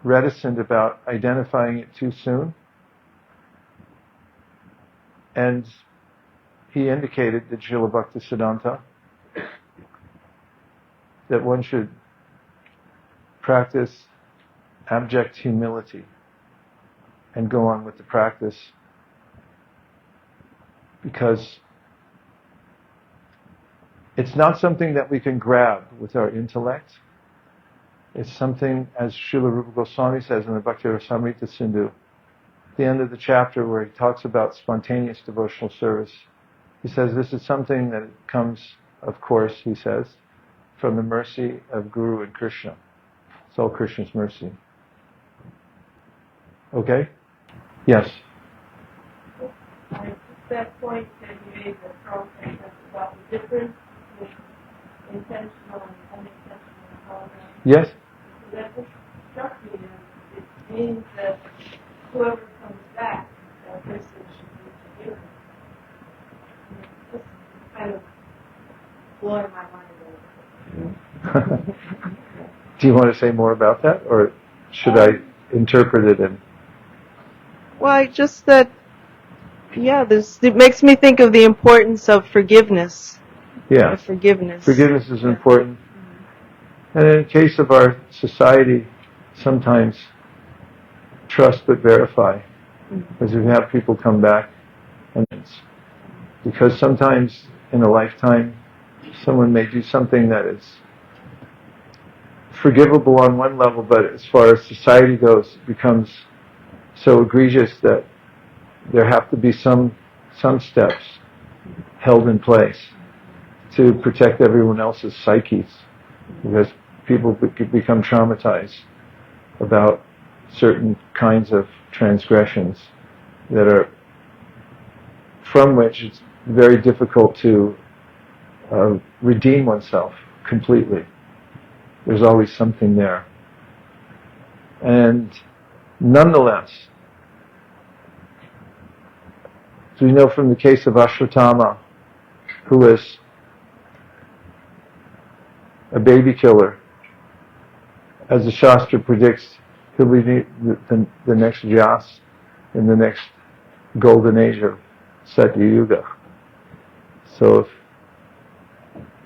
reticent about identifying it too soon. And he indicated that Srila Bhaktisiddhanta that one should practice abject humility and go on with the practice, because it's not something that we can grab with our intellect. It's something, as Srila Rupa Goswami says in the Bhakti Rasamrita Sindhu, at the end of the chapter where he talks about spontaneous devotional service, he says this is something that comes, of course, he says, from the mercy of Guru and Krishna. It's all Krishna's mercy. Okay? Yes? I took that point that you made that Prabhupada said about the difference between intentional and unintentional tolerance. Yes? So that just struck me as it means that whoever comes back, that person should be forgiven. Just kind of blowing my mind away. Do you want to say more about that, or should I interpret it in? Well, just that, it makes me think of the importance of forgiveness. Yeah. Forgiveness. Forgiveness is important. And in the case of our society, sometimes trust but verify. Because we have people come back, and because sometimes in a lifetime, someone may do something that is forgivable on one level, but as far as society goes, it becomes so egregious that there have to be some steps held in place to protect everyone else's psyches, because people become traumatized about certain kinds of transgressions that are, from which it's very difficult to redeem oneself completely. There's always something there. And nonetheless, as we know from the case of Ashwatthama, who was a baby killer, as the Shastra predicts, he'll be the next Vyas in the next golden age of Satya Yuga. So if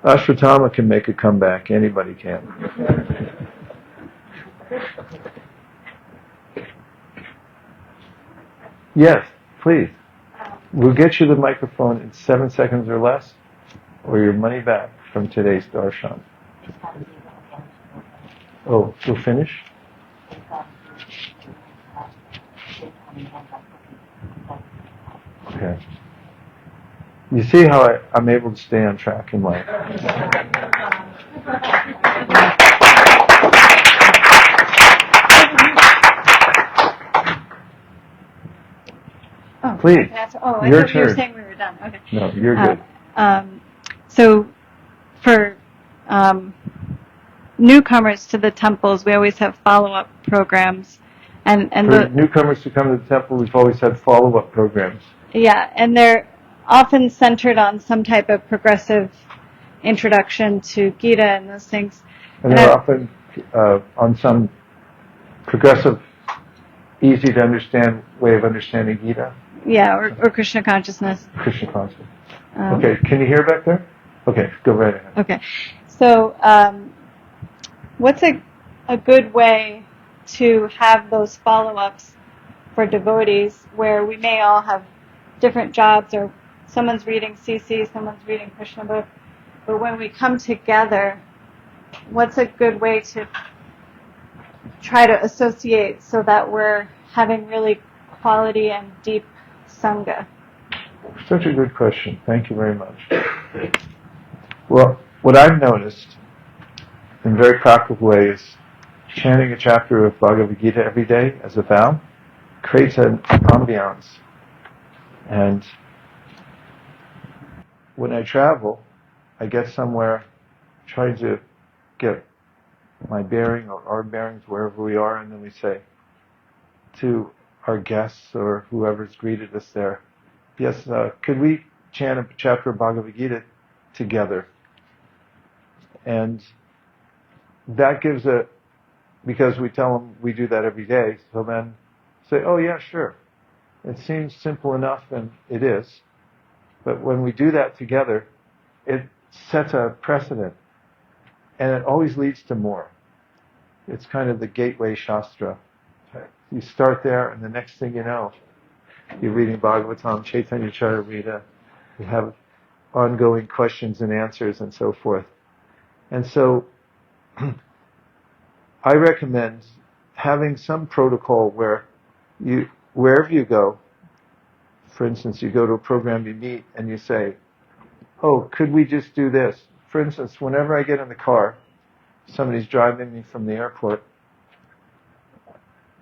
Ashwatthama can make a comeback, anybody can. Yes, please. We'll get you the microphone in 7 seconds or less, or your money back from today's darshan. Oh, we'll finish? Okay. You see how I'm able to stay on track in life. Oh, Please. I Your thought you were turn. saying we were done. Okay. No, you're good. So for newcomers to the temples, we always have follow-up programs. And For newcomers to come to the temple, we've always had follow-up programs. Yeah, and they're often centered on some type of progressive introduction to Gita and those things. And they're often on some progressive, easy to understand way of understanding Gita. Yeah, or Krishna consciousness. Krishna consciousness. Okay, can you hear back there? Okay, go right ahead. Okay, so what's a good way to have those follow-ups for devotees where we may all have different jobs, or someone's reading CC, someone's reading Krishna book, but when we come together, what's a good way to try to associate so that we're having really quality and deep sangha? Such a good question. Thank you very much. Well, what I've noticed in a very practical way is chanting a chapter of Bhagavad Gita every day as a vow creates an ambiance. And when I travel, I get somewhere trying to get my bearing or our bearings wherever we are, and then we say to our guests or whoever's greeted us there, yes, could we chant a chapter of Bhagavad Gita together? And that gives because we tell them we do that every day, so then say, oh yeah, sure. It seems simple enough, and it is. But when we do that together, it sets a precedent. And it always leads to more. It's kind of the gateway shastra. You start there, and the next thing you know, you're reading Bhagwatam, Chaitanya Charitamrita, you have ongoing questions and answers and so forth. And so, I recommend having some protocol where wherever you go, for instance, you go to a program, you meet, and you say, oh, could we just do this? For instance, whenever I get in the car, somebody's driving me from the airport,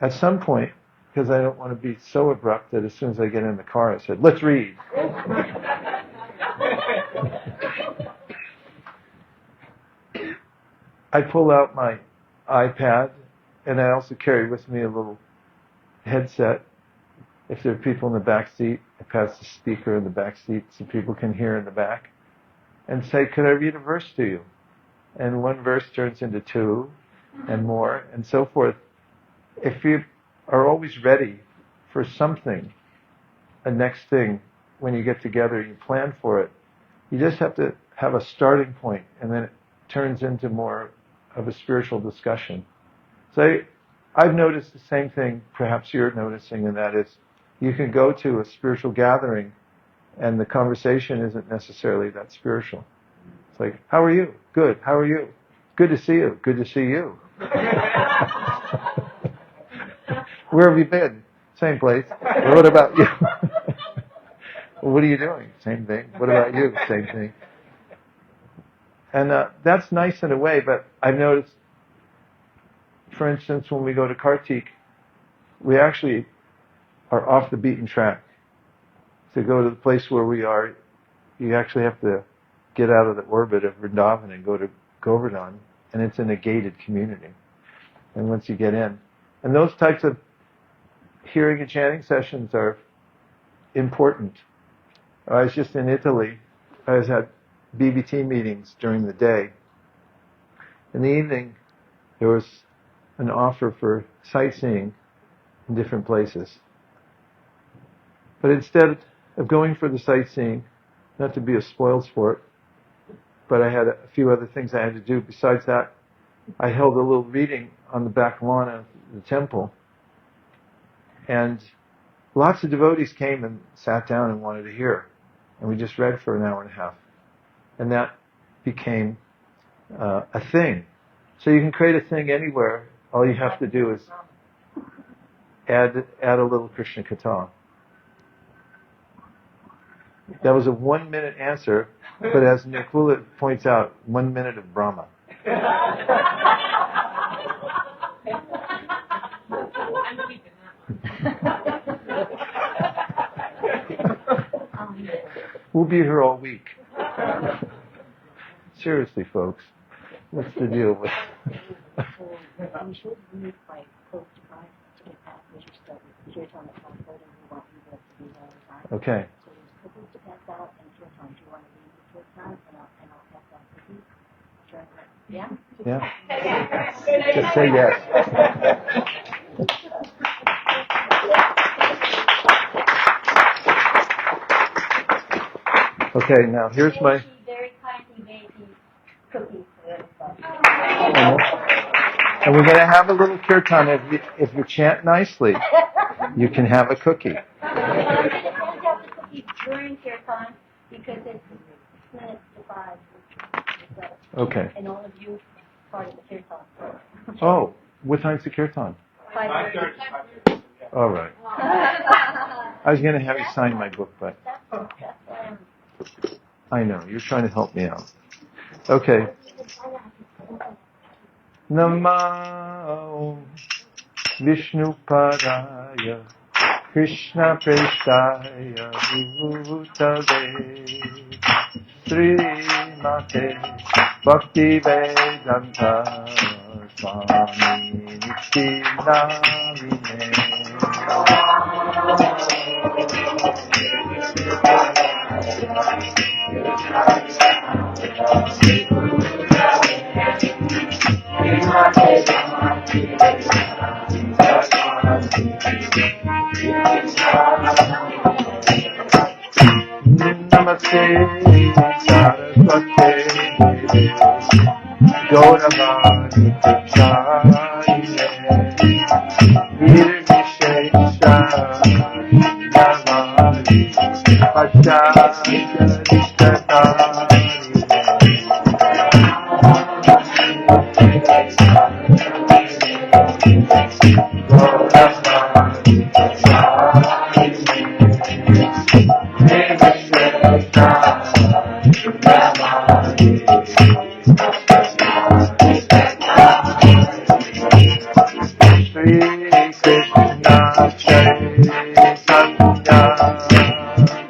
at some point, because I don't want to be so abrupt that as soon as I get in the car, I said, let's read. I pull out my iPad, and I also carry with me a little headset. If there are people in the back seat, I pass the speaker in the back seat so people can hear in the back, and say, could I read a verse to you? And one verse turns into two, and more, and so forth. If you are always ready for something, a next thing, when you get together, you plan for it, you just have to have a starting point, and then it turns into more of a spiritual discussion. So I've noticed the same thing perhaps you're noticing, and that is you can go to a spiritual gathering and the conversation isn't necessarily that spiritual. It's like, how are you? Good. How are you? Good to see you. Good to see you. Where have you been? Same place. Well, what about you? Well, what are you doing? Same thing. What about you? Same thing. And that's nice in a way, but I've noticed, for instance, when we go to Kartik, we actually are off the beaten track. To go to the place where we are, you actually have to get out of the orbit of Vrindavan and go to Govardhan, and it's in a gated community. And once you get in, and those types of hearing and chanting sessions are important. I was just in Italy. I was at BBT meetings during the day. In the evening, there was an offer for sightseeing in different places. But instead of going for the sightseeing, not to be a spoiled sport, but I had a few other things I had to do. Besides that, I held a little reading on the back lawn of the temple. And lots of devotees came and sat down and wanted to hear. And we just read for an hour and a half. And that became a thing. So you can create a thing anywhere. All you have to do is add a little Krishna Katha. That was a 1 minute answer, but as Nirakula points out, 1 minute of Brahma. We'll be here all week. Seriously, folks, what's the deal with? I'm sure you need like close to God to get past what you're studying. You're talking about holding you want people to be all the time. Okay. So there's cookies to pass out and kirtan. Do you want to leave the kirtan and I'll pass out cookies? Yeah? Yeah. Just say yes. Okay, now here's my... Very kindly made these cookies for everybody. And we're going to have a little kirtan. If you chant nicely, you can have a cookie. You don't have the cookie during kirtan because it's minutes to 5. Okay. And all of you part of the kirtan. Oh, what time's the kirtan? 5:30. All right. I was going to have you sign my book, but I know. You're trying to help me out. Okay. Namo Vishnupadaya Krishna Prestaya Bhutale Srimate Bhakti Vedanta Swami Nityanamine. Namaste Saraswate Gauravani Prachayane Nirvishesha Navani Pachayarishtatari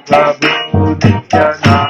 Prabhu Nityānanda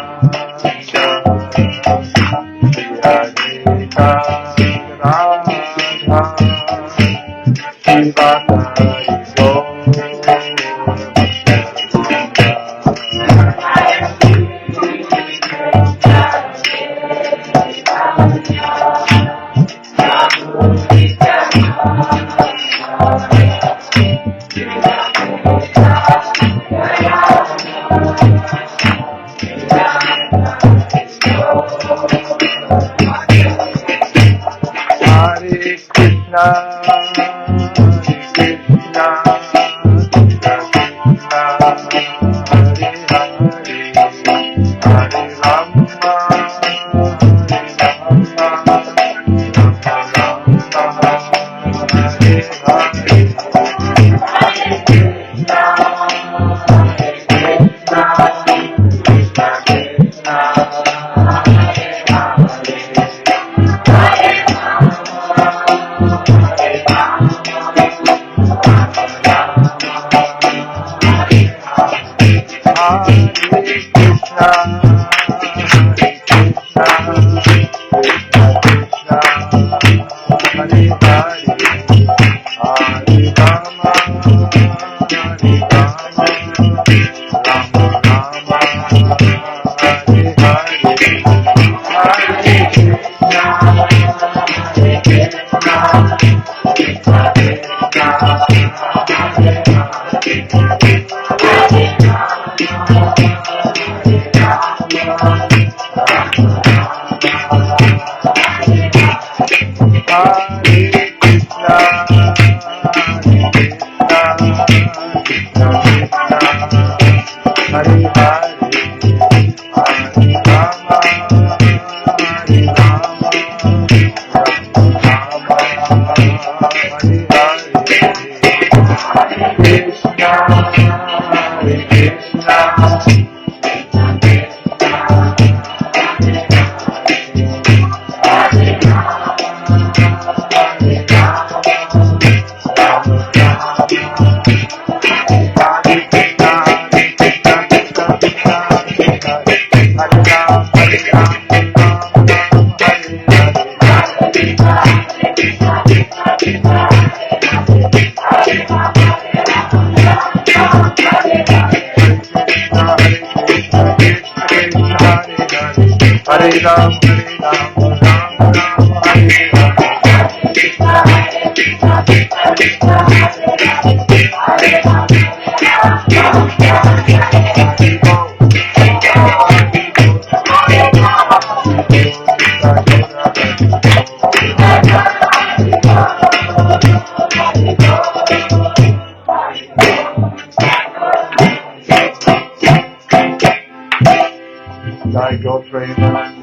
Jai Go Premanande.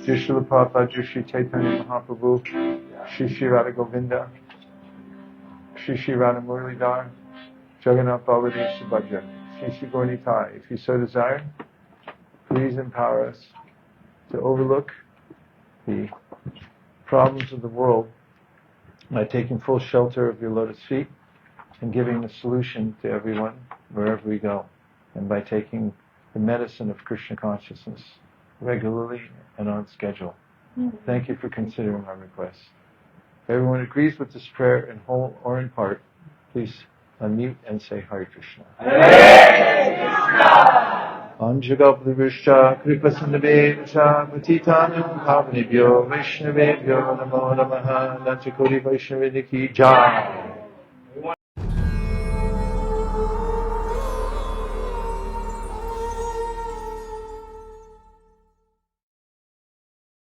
Jai Srila Prabhupada, Jai Shri Chaitanya Mahaprabhu, Shri Shri Radha Govinda, Shri Shri Radha Muralidhar, Jagannath Baladev Subhadra, Shri Shri Gaura Nitāi. If you so desire, please empower us to overlook the problems of the world by taking full shelter of your lotus feet and giving the solution to everyone wherever we go, and by taking the medicine of Krishna consciousness regularly and on schedule. Thank you for considering our request. If everyone agrees with this prayer in whole or in part, please unmute and say Hare Krishna. Hare Krishna! Anjagabhurusha kripasundabhevcha patitanam pavanebhyo Vaishnavebhyo namo namaha Nanchakoti Vaishnaviki Jai.